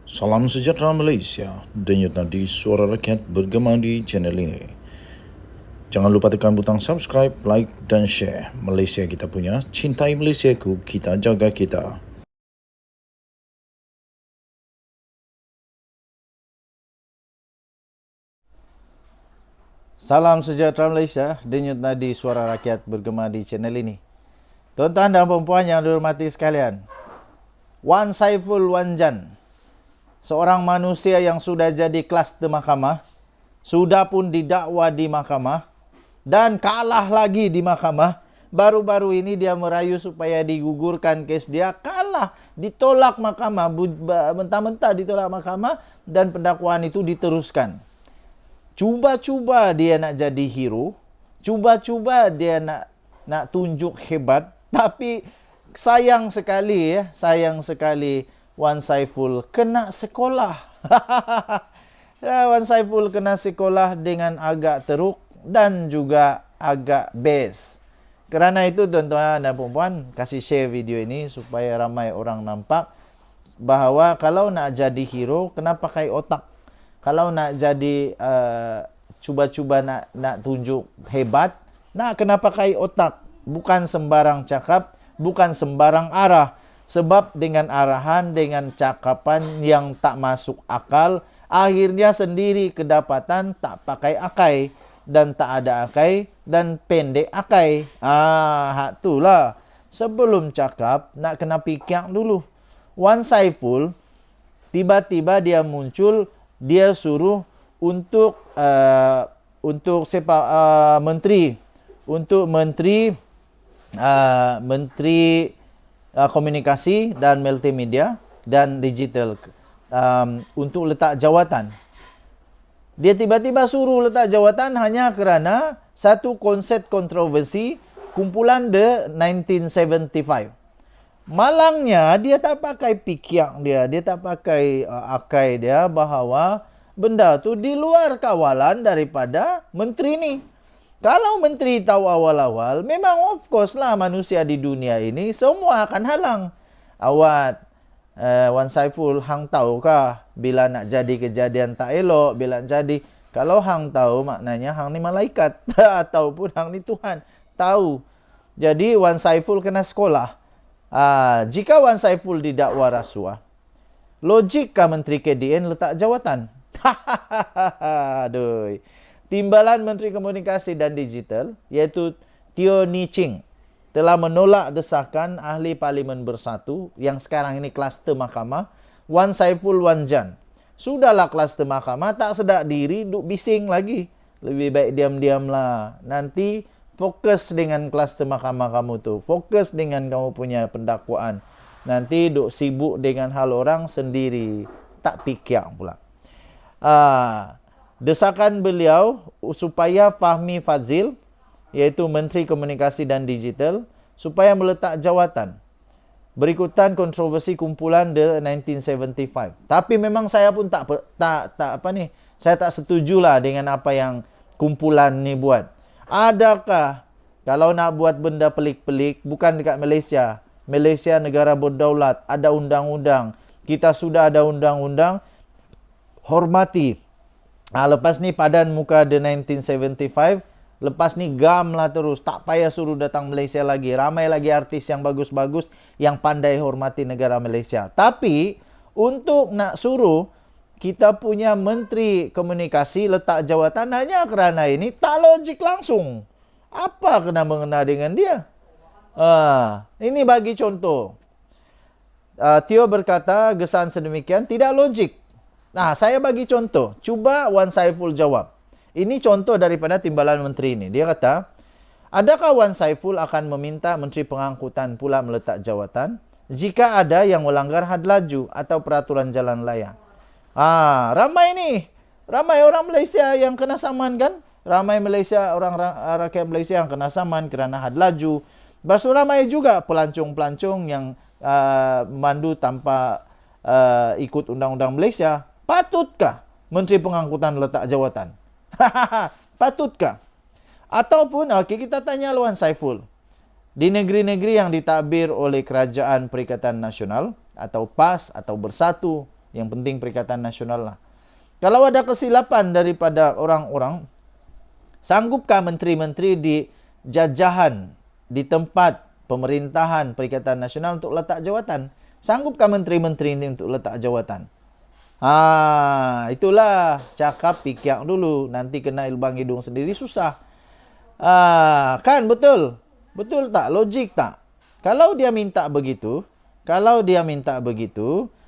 Salam sejahtera Malaysia, denyut nadi suara rakyat bergema di channel ini. Jangan lupa tekan butang subscribe, like dan share. Malaysia kita punya, cintai Malaysiaku, kita jaga kita. Salam sejahtera Malaysia, denyut nadi suara rakyat bergema di channel ini. Tuan-tuan dan puan yang dihormati sekalian, Wan Saiful Wanjan, seorang manusia yang sudah jadi kluster mahkamah, sudah pun didakwa di mahkamah dan kalah lagi di mahkamah. Baru-baru ini dia merayu supaya digugurkan kes dia, kalah, ditolak mahkamah, mentah-mentah ditolak mahkamah dan pendakwaan itu diteruskan. Cuba-cuba dia nak jadi hero, cuba-cuba dia nak tunjuk hebat, tapi sayang sekali Wan Saiful kena sekolah. Wan Saiful kena sekolah dengan agak teruk dan juga agak best. Kerana itu tuan-tuan dan puan, kasih share video ini supaya ramai orang nampak bahawa kalau nak jadi hero kena pakai otak. Kalau nak jadi cuba-cuba nak tunjuk hebat, nak kena pakai otak. Bukan sembarang cakap, bukan sembarang arah. Sebab dengan arahan, dengan cakapan yang tak masuk akal, akhirnya sendiri kedapatan tak pakai akai. Dan tak ada akai, dan pendek akai. Hak itulah. Sebelum cakap, nak kena fikir dulu. Wan Saiful, tiba-tiba dia muncul, dia suruh untuk menteri komunikasi dan multimedia dan digital untuk letak jawatan. Dia tiba-tiba suruh letak jawatan hanya kerana satu konsep kontroversi kumpulan The 1975. Malangnya dia tak pakai fikir dia tak pakai akai dia bahawa benda tu di luar kawalan daripada menteri ni. Kalau menteri tahu awal-awal, memang of course lah manusia di dunia ini semua akan halang. Awat, Wan Saiful, hang tahu kah bila nak jadi kejadian tak elok, bila nak jadi, kalau hang tahu maknanya hang ni malaikat ataupun hang ni Tuhan. Tahu. Jadi Wan Saiful kena sekolah. Jika Wan Saiful didakwa rasuah, logikkah Menteri KDN letak jawatan? Aduh. Timbalan Menteri Komunikasi dan Digital, iaitu Teo Ni Ching, telah menolak desakan Ahli Parlimen Bersatu yang sekarang ini kluster mahkamah, Wan Saiful Wanjan. Sudahlah kluster mahkamah, tak sedar diri, duk bising lagi. Lebih baik diam-diam lah. Nanti fokus dengan kluster mahkamah kamu tu. Fokus dengan kamu punya pendakwaan. Nanti duk sibuk dengan hal orang sendiri. Tak fikir pula. Desakan beliau supaya Fahmi Fadzil, iaitu Menteri Komunikasi dan Digital, supaya meletak jawatan. Berikutan kontroversi kumpulan The 1975. Tapi memang saya pun saya tak setujulah dengan apa yang kumpulan ni buat. Adakah kalau nak buat benda pelik-pelik, bukan dekat Malaysia. Malaysia negara berdaulat, ada undang-undang. Kita sudah ada undang-undang, hormati. Lepas ni padan muka The 1975, lepas ni gam lah terus. Tak payah suruh datang Malaysia lagi. Ramai lagi artis yang bagus-bagus yang pandai hormati negara Malaysia. Tapi untuk nak suruh kita punya Menteri Komunikasi letak jawatan hanya kerana ini, tak logik langsung. Apa kena mengena dengan dia? Ini bagi contoh. Teo berkata gesan sedemikian tidak logik. Saya bagi contoh. Cuba Wan Saiful jawab. Ini contoh daripada timbalan menteri ini. Dia kata, adakah Wan Saiful akan meminta Menteri Pengangkutan pula meletak jawatan jika ada yang melanggar had laju atau peraturan jalan raya? Ramai orang Malaysia yang kena saman kan? Ramai rakyat Malaysia yang kena saman kerana had laju. Lepas ramai juga pelancong-pelancong yang mandu tanpa ikut undang-undang Malaysia. Patutkah Menteri Pengangkutan letak jawatan? Patutkah? Ataupun, kita tanya Wan Saiful. Di negeri-negeri yang ditadbir oleh Kerajaan Perikatan Nasional atau PAS atau Bersatu, Yang penting Perikatan Nasional lah. Kalau ada kesilapan daripada orang-orang, sanggupkah menteri-menteri di jajahan, di tempat pemerintahan Perikatan Nasional untuk letak jawatan? Sanggupkah menteri-menteri ini untuk letak jawatan? Itulah cakap pikir dulu. Nanti kena lubang hidung sendiri susah. Kan betul? Betul tak? Logik tak? Kalau dia minta begitu,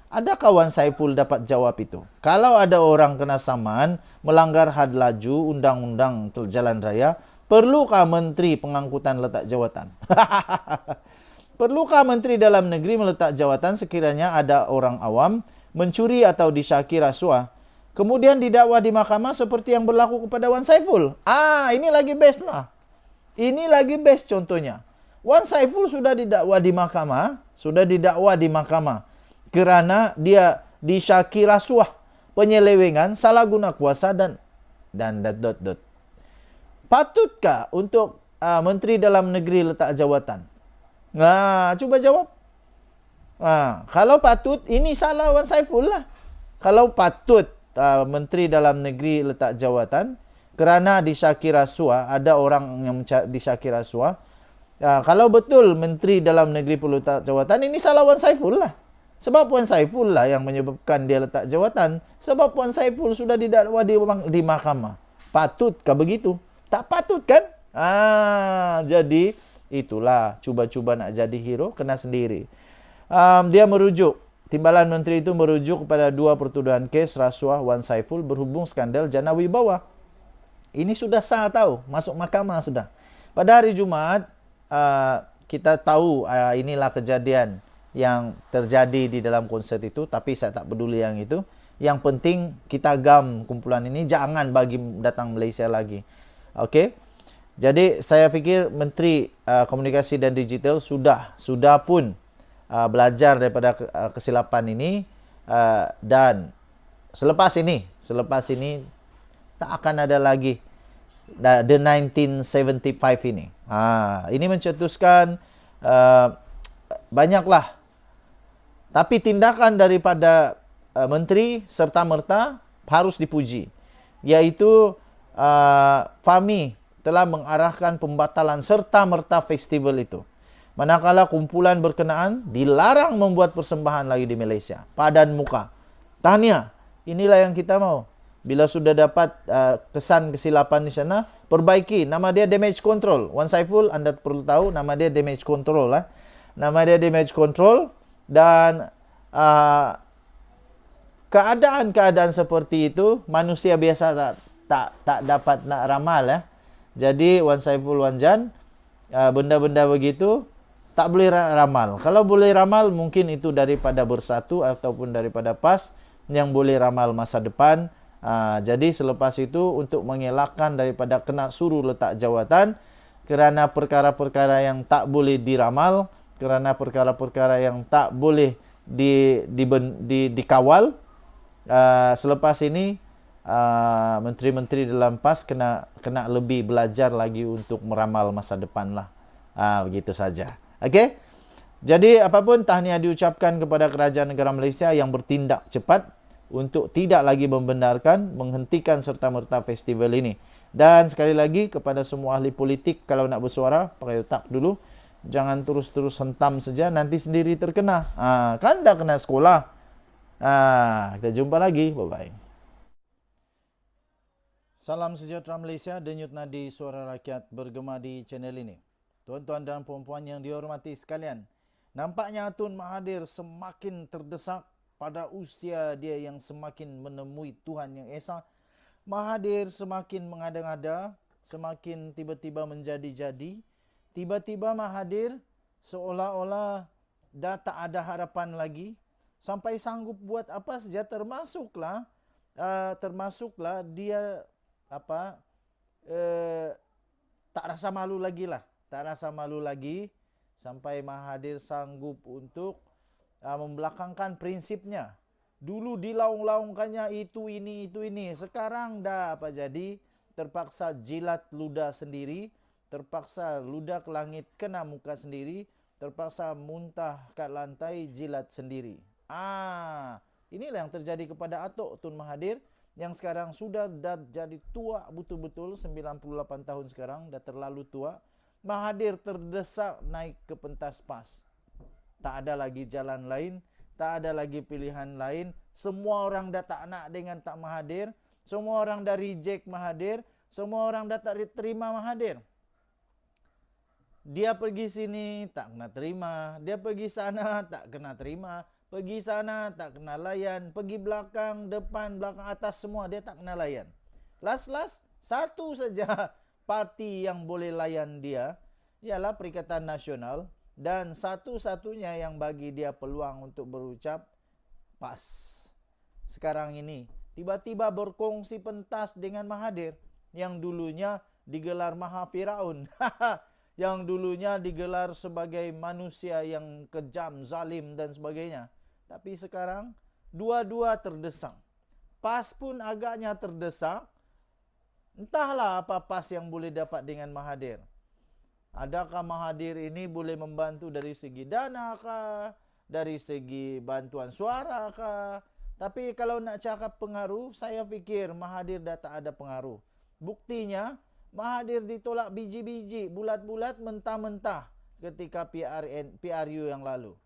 ada kawan Saiful dapat jawab itu. Kalau ada orang kena saman, melanggar had laju, undang-undang jalan raya, perlukah menteri pengangkutan letak jawatan? Perlukah menteri dalam negeri meletak jawatan sekiranya ada orang awam mencuri atau disyaki rasuah, kemudian didakwa di mahkamah seperti yang berlaku kepada Wan Saiful? Ini lagi best lah. Ini lagi best contohnya. Wan Saiful sudah didakwa di mahkamah, kerana dia disyaki rasuah, penyelewengan, salah guna kuasa dan. Patutkah untuk menteri dalam negeri letak jawatan? Cuba jawab. Kalau patut, ini salah Wan Saiful lah. Kalau patut menteri dalam negeri letak jawatan kerana disyaki rasuah, ada orang yang disyaki rasuah. Kalau betul menteri dalam negeri perlu letak jawatan, ini salah Wan Saiful lah. Sebab Wan Saiful lah yang menyebabkan dia letak jawatan. Sebab Wan Saiful sudah didakwa di mahkamah. Patutkah begitu? Tak patut kan? Jadi itulah, cuba-cuba nak jadi hero, kena sendiri. Dia merujuk, Timbalan Menteri itu merujuk kepada 2 pertuduhan kes rasuah Wan Saiful berhubung skandal Jana Wibawa. Ini sudah sah tahu, masuk mahkamah sudah. Pada hari Jumaat, kita tahu inilah kejadian yang terjadi di dalam konsert itu, tapi saya tak peduli yang itu. Yang penting kita gam kumpulan ini, jangan bagi datang Malaysia lagi. Okey. Jadi saya fikir Menteri Komunikasi dan Digital sudah pun belajar daripada kesilapan ini, dan selepas ini tak akan ada lagi the 1975 ini. Ini mencetuskan banyaklah, tapi tindakan daripada menteri serta-merta harus dipuji, iaitu Fahmi telah mengarahkan pembatalan serta-merta festival itu. Manakala kumpulan berkenaan dilarang membuat persembahan lagi di Malaysia. Padan muka. Tahniah. Inilah yang kita mau. Bila sudah dapat kesan kesilapan di sana, perbaiki. Nama dia damage control. Wan Saiful, anda perlu tahu nama dia damage control lah. Nama dia damage control, dan keadaan-keadaan seperti itu manusia biasa tak dapat nak ramal ya. Jadi Wan Saiful Wanjan, benda-benda begitu tak boleh ramal. Kalau boleh ramal, mungkin itu daripada Bersatu ataupun daripada PAS yang boleh ramal masa depan. Jadi selepas itu, untuk mengelakkan daripada kena suruh letak jawatan kerana perkara-perkara yang tak boleh diramal, kerana perkara-perkara yang tak boleh dikawal, selepas ini menteri-menteri dalam PAS kena lebih belajar lagi untuk meramal masa depan lah. Begitu saja. Okey. Jadi apapun, tahniah diucapkan kepada kerajaan negara Malaysia yang bertindak cepat untuk tidak lagi membenarkan, menghentikan serta-merta festival ini. Dan sekali lagi kepada semua ahli politik, kalau nak bersuara pakai otak dulu. Jangan terus-terus hentam saja, nanti sendiri terkena. Kan dah kena sekolah. Kita jumpa lagi. Bye-bye. Salam sejahtera Malaysia, denyut nadi suara rakyat bergema di channel ini. Tuan-tuan dan puan-puan yang dihormati sekalian, nampaknya Tun Mahathir semakin terdesak pada usia dia yang semakin menemui Tuhan Yang Esa. Mahathir semakin mengada-ngada, semakin tiba-tiba menjadi-jadi. Tiba-tiba Mahathir seolah-olah dah tak ada harapan lagi, sampai sanggup buat apa saja, termasuklah dia tak rasa malu lagi lah. Tak rasa malu lagi sampai Mahathir sanggup untuk membelakangkan prinsipnya. Dulu dilaung-laungkannya itu ini. Sekarang dah apa jadi? Terpaksa jilat ludah sendiri, terpaksa ludah ke langit kena muka sendiri, terpaksa muntah kat lantai jilat sendiri. Inilah yang terjadi kepada Atok Tun Mahathir yang sekarang sudah jadi tua betul-betul, 98 tahun sekarang, dah terlalu tua. Mahathir terdesak naik ke pentas PAS. Tak ada lagi jalan lain, tak ada lagi pilihan lain. Semua orang dah tak nak dengan tak Mahathir. Semua orang dah reject Mahathir. Semua orang dah tak terima Mahathir. Dia pergi sini tak kena terima. Dia pergi sana tak kena terima. Pergi sana tak kena layan. Pergi belakang, depan, belakang, atas semua dia tak kena layan. Last, satu saja parti yang boleh layan dia, ialah Perikatan Nasional. Dan satu-satunya yang bagi dia peluang untuk berucap PAS. Sekarang ini tiba-tiba berkongsi pentas dengan Mahathir yang dulunya digelar Maha Firaun. Yang dulunya digelar sebagai manusia yang kejam, zalim dan sebagainya. Tapi sekarang dua-dua terdesak. PAS pun agaknya terdesak. Entahlah apa PAS yang boleh dapat dengan Mahathir. Adakah Mahathir ini boleh membantu dari segi dana kah? Dari segi bantuan suara kah? Tapi kalau nak cakap pengaruh, saya fikir Mahathir dah tak ada pengaruh. Buktinya, Mahathir ditolak biji-biji, bulat-bulat, mentah-mentah ketika PRU yang lalu.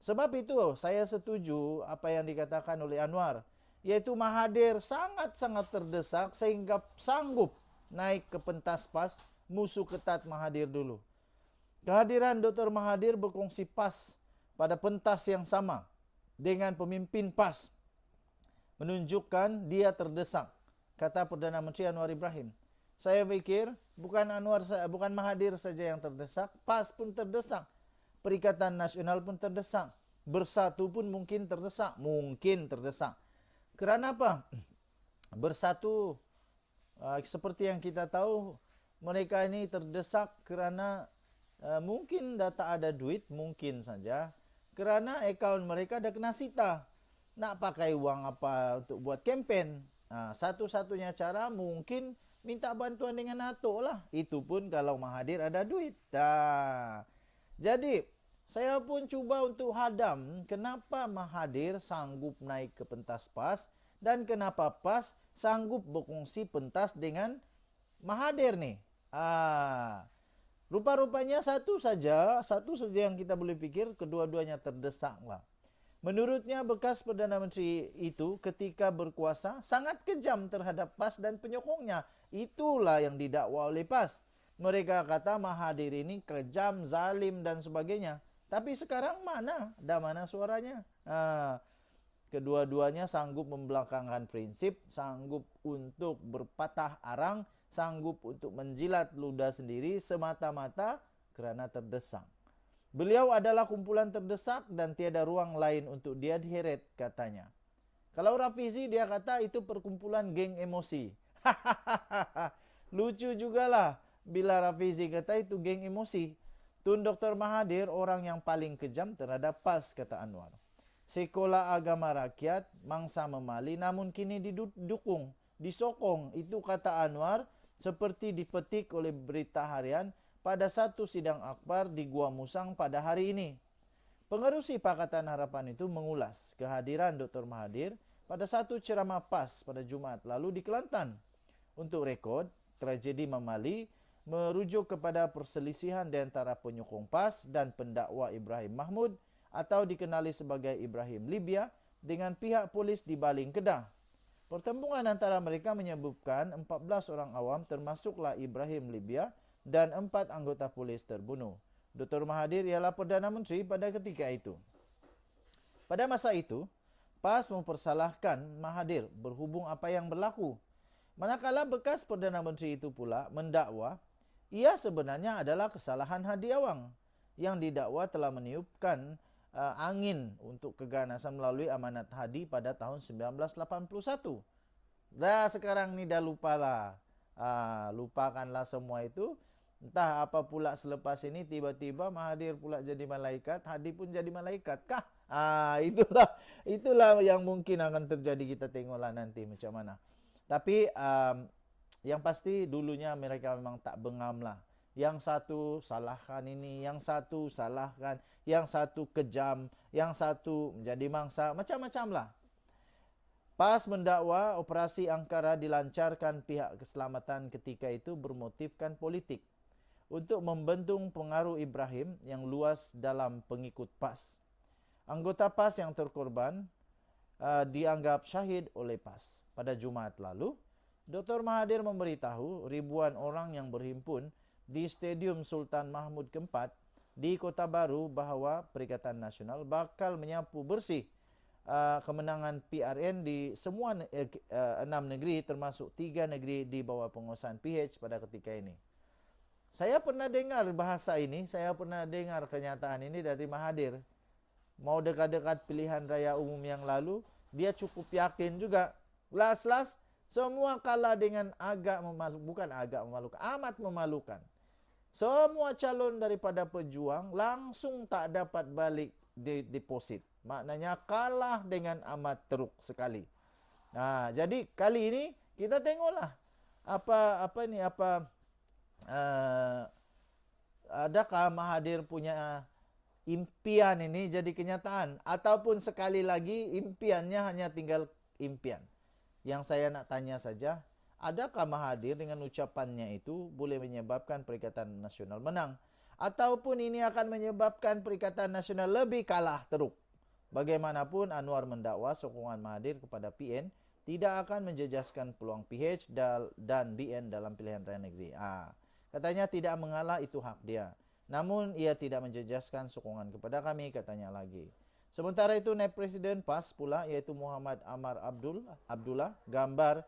Sebab itu, saya setuju apa yang dikatakan oleh Anwar, yaitu Mahathir sangat-sangat terdesak sehingga sanggup naik ke pentas PAS. Musuh ketat Mahathir dulu. Kehadiran Dr. Mahathir berkongsi PAS pada pentas yang sama dengan pemimpin PAS menunjukkan dia terdesak, kata Perdana Menteri Anwar Ibrahim. Saya fikir bukan Mahathir saja yang terdesak, PAS pun terdesak, Perikatan Nasional pun terdesak, Bersatu pun mungkin terdesak, Kerana apa? Bersatu, seperti yang kita tahu, mereka ini terdesak kerana mungkin dah tak ada duit, mungkin saja. Kerana akaun mereka dah kena sita. Nak pakai uang apa untuk buat kempen? Satu-satunya cara mungkin minta bantuan dengan Atok lah. Itu pun kalau Mahathir ada duit. Jadi, saya pun cuba untuk hadam kenapa Mahathir sanggup naik ke pentas PAS dan kenapa PAS sanggup berkongsi pentas dengan Mahathir ni. Rupa-rupanya satu saja yang kita boleh fikir, kedua-duanya terdesak lah. Menurutnya bekas Perdana Menteri itu ketika berkuasa sangat kejam terhadap PAS dan penyokongnya. Itulah yang didakwa oleh PAS. Mereka kata Mahathir ini kejam, zalim dan sebagainya. Tapi sekarang mana? Dah mana suaranya? Kedua-duanya sanggup membelakangkan prinsip, sanggup untuk berpatah arang, sanggup untuk menjilat ludah sendiri semata-mata kerana terdesak. Beliau adalah kumpulan terdesak dan tiada ruang lain untuk dia diheret, katanya. Kalau Rafizi dia kata itu perkumpulan geng emosi. Lucu jugalah bila Rafizi kata itu geng emosi. Tun Dr. Mahathir orang yang paling kejam terhadap PAS, kata Anwar. Sekolah agama rakyat, mangsa memali namun kini didukung, disokong. Itu kata Anwar seperti dipetik oleh berita harian pada satu sidang akbar di Gua Musang pada hari ini. Pengerusi Pakatan Harapan itu mengulas kehadiran Dr. Mahathir pada satu ceramah PAS pada Jumaat lalu di Kelantan. Untuk rekod, tragedi Memali merujuk kepada perselisihan di antara penyokong PAS dan pendakwa Ibrahim Mahmud atau dikenali sebagai Ibrahim Libya dengan pihak polis di Baling Kedah. Pertempuran antara mereka menyebabkan 14 orang awam termasuklah Ibrahim Libya dan 4 anggota polis terbunuh. Dr. Mahathir ialah Perdana Menteri pada ketika itu. Pada masa itu, PAS mempersalahkan Mahathir berhubung apa yang berlaku. Manakala bekas Perdana Menteri itu pula mendakwa, ia sebenarnya adalah kesalahan Hadi Awang yang didakwa telah meniupkan angin untuk keganasan melalui amanat Hadi pada tahun 1981. Dah sekarang ni dah lupalah. Lupakanlah semua itu. Entah apa pula selepas ini tiba-tiba Mahathir pula jadi malaikat, Hadi pun jadi malaikat kah? Itulah yang mungkin akan terjadi, kita tengoklah nanti macam mana. Tapi yang pasti dulunya mereka memang tak bengam lah. Yang satu salahkan ini, yang satu salahkan, yang satu kejam, yang satu menjadi mangsa, macam-macam lah. PAS mendakwa operasi Angkara dilancarkan pihak keselamatan ketika itu bermotifkan politik untuk membendung pengaruh Ibrahim yang luas dalam pengikut PAS. Anggota PAS yang terkorban dianggap syahid oleh PAS. Pada Jumaat lalu, Dr. Mahathir memberitahu ribuan orang yang berhimpun di Stadium Sultan Mahmud keempat di Kota Baru bahawa Perikatan Nasional bakal menyapu bersih kemenangan PRN di semua 6 negeri termasuk 3 negeri di bawah penguasaan PH pada ketika ini. Saya pernah dengar bahasa ini, saya pernah dengar kenyataan ini dari Mahathir. Mau dekat-dekat pilihan raya umum yang lalu, dia cukup yakin juga. Las-las, semua kalah dengan amat memalukan. Semua calon daripada pejuang langsung tak dapat balik deposit. Maknanya kalah dengan amat teruk sekali. Jadi kali ini kita tengoklah adakah Mahathir punya impian ini jadi kenyataan ataupun sekali lagi impiannya hanya tinggal impian. Yang saya nak tanya saja, adakah Mahathir dengan ucapannya itu boleh menyebabkan Perikatan Nasional menang ataupun ini akan menyebabkan Perikatan Nasional lebih kalah teruk? Bagaimanapun Anwar mendakwa sokongan Mahathir kepada PN tidak akan menjejaskan peluang PH dan BN dalam pilihan raya negeri. Katanya tidak mengalah, itu hak dia. Namun ia tidak menjejaskan sokongan kepada kami, katanya lagi. Sementara itu naib Presiden PAS pula iaitu Muhammad Amar Abdullah gambar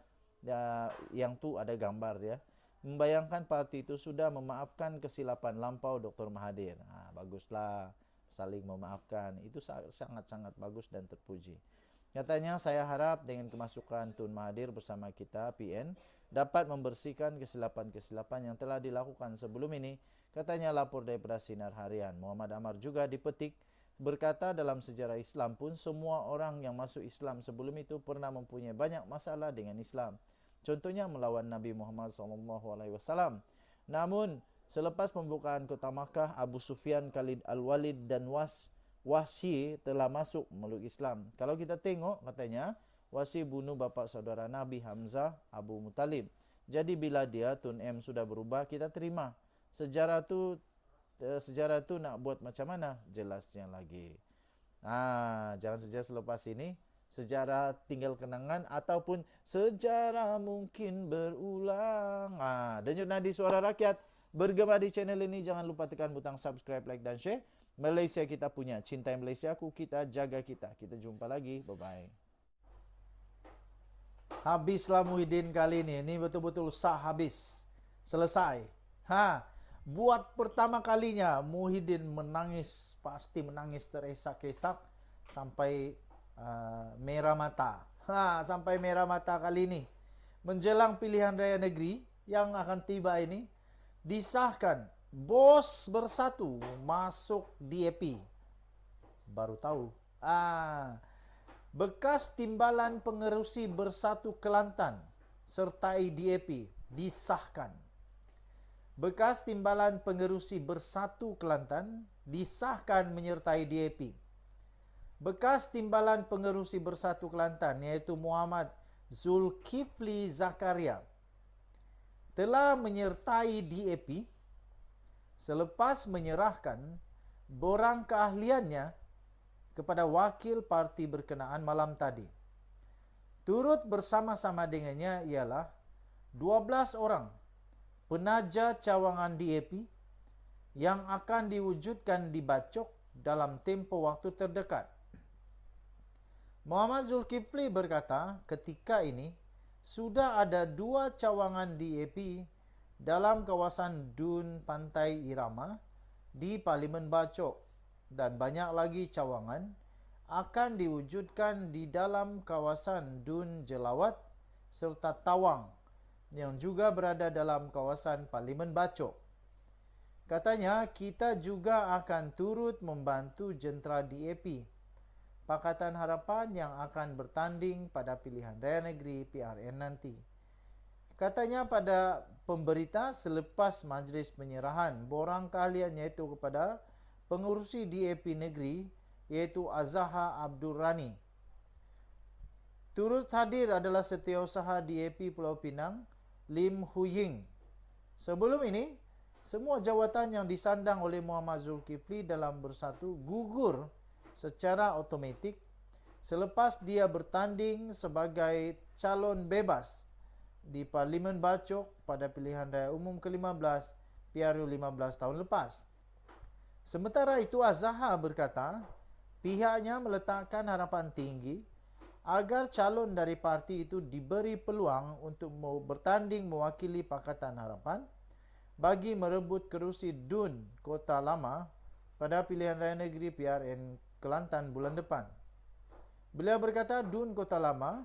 yang tu ada gambar dia membayangkan parti itu sudah memaafkan kesilapan lampau Dr. Mahathir. Baguslah. Saling memaafkan, itu sangat-sangat bagus dan terpuji. Katanya, saya harap dengan kemasukan Tun Mahathir bersama kita PN dapat membersihkan kesilapan-kesilapan yang telah dilakukan sebelum ini, katanya lapor daripada Sinar Harian. Muhammad Amar juga dipetik berkata dalam sejarah Islam pun semua orang yang masuk Islam sebelum itu pernah mempunyai banyak masalah dengan Islam. Contohnya melawan Nabi Muhammad SAW. Namun selepas pembukaan kota Makkah, Abu Sufyan, Khalid Al-Walid dan Wahsy telah masuk meluk Islam. Kalau kita tengok, katanya, Wahsy bunuh bapa saudara Nabi Hamzah, Abu Muttalib. Jadi bila dia, Tun M sudah berubah, kita terima. Sejarah tu nak buat macam mana? Jelasnya lagi. Jangan saja selepas ini, sejarah tinggal kenangan ataupun sejarah mungkin berulang. Denyut Nadi Suara Rakyat bergema di channel ini. Jangan lupa tekan butang subscribe, like dan share. Malaysia kita punya, cintai Malaysiaku, kita jaga kita. Kita jumpa lagi, bye-bye. Habislah Muhyiddin kali ini betul-betul sah habis. Selesai. Buat pertama kalinya Muhyiddin menangis, pasti menangis teresak-esak sampai merah mata. Sampai merah mata kali ini. Menjelang pilihan raya negeri yang akan tiba ini, disahkan BOS Bersatu masuk DAP. Baru tahu. Bekas timbalan pengerusi Bersatu Kelantan sertai DAP disahkan. Bekas timbalan pengerusi Bersatu Kelantan disahkan menyertai DAP. Bekas timbalan pengerusi Bersatu Kelantan iaitu Muhammad Zulkifli Zakaria telah menyertai DAP selepas menyerahkan borang keahliannya kepada wakil parti berkenaan malam tadi. Turut bersama-sama dengannya ialah 12 orang penaja cawangan DAP yang akan diwujudkan di Bacok dalam tempoh waktu terdekat. Muhammad Zulkifli berkata ketika ini sudah ada 2 cawangan DAP dalam kawasan Dun Pantai Irama di Parlimen Bacok dan banyak lagi cawangan akan diwujudkan di dalam kawasan Dun Jelawat serta Tawang yang juga berada dalam kawasan Parlimen Bacok. Katanya, kita juga akan turut membantu jentera DAP Pakatan Harapan yang akan bertanding pada pilihan raya negeri PRN nanti. Katanya pada pemberita selepas majlis penyerahan borang keahliannya itu kepada pengurusi DAP negeri iaitu Azaha Abdul Rani. Turut hadir adalah Setiausaha DAP Pulau Pinang, Lim Hu Ying. Sebelum ini, semua jawatan yang disandang oleh Muhammad Zulkifli dalam Bersatu gugur secara automatik selepas dia bertanding sebagai calon bebas di Parlimen Bachok pada pilihan raya umum ke-15 PRU 15 tahun lepas. Sementara itu, Azhar berkata pihaknya meletakkan harapan tinggi agar calon dari parti itu diberi peluang untuk bertanding mewakili Pakatan Harapan bagi merebut kerusi DUN Kota Lama pada pilihan raya negeri PRN Kelantan bulan depan. Beliau berkata DUN Kota Lama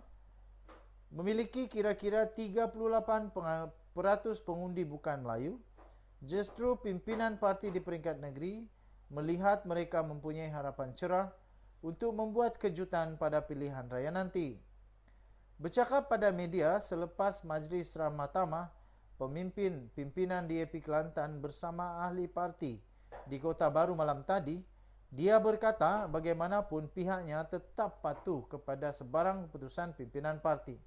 memiliki kira-kira 38% pengundi bukan Melayu. Justru pimpinan parti di peringkat negeri melihat mereka mempunyai harapan cerah untuk membuat kejutan pada pilihan raya nanti. Bercakap pada media selepas Majlis Rahmatamah, pimpinan DAP Kelantan bersama ahli parti di Kota Baru malam tadi, dia berkata bagaimanapun pihaknya tetap patuh kepada sebarang keputusan pimpinan parti.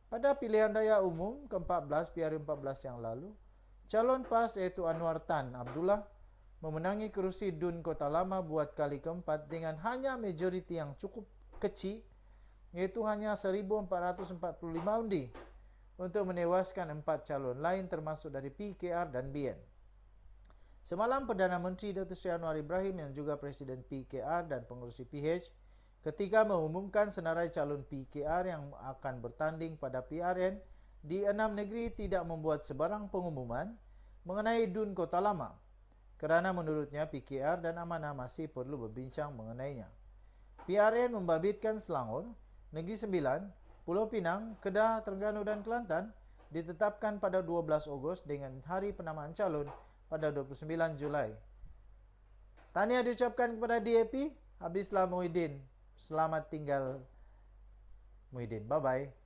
Pada pilihan raya umum ke-14 PRU 14 yang lalu, calon PAS iaitu Anwar Tan Abdullah memenangi kerusi DUN Kota Lama buat kali keempat dengan hanya majoriti yang cukup kecil, iaitu hanya 1,445 undi untuk menewaskan 4 calon lain termasuk dari PKR dan BN. Semalam Perdana Menteri Datuk Seri Anwar Ibrahim yang juga Presiden PKR dan pengerusi PH ketika mengumumkan senarai calon PKR yang akan bertanding pada PRN di 6 negeri tidak membuat sebarang pengumuman mengenai DUN Kota Lama, kerana menurutnya PKR dan Amanah masih perlu berbincang mengenainya. PRN membabitkan Selangor, Negeri Sembilan, Pulau Pinang, Kedah, Terengganu dan Kelantan ditetapkan pada 12 Ogos dengan hari penamaan calon pada 29 Julai. Tahniah diucapkan kepada DAP, habislah Muhyiddin. Selamat tinggal Muhyiddin. Bye-bye.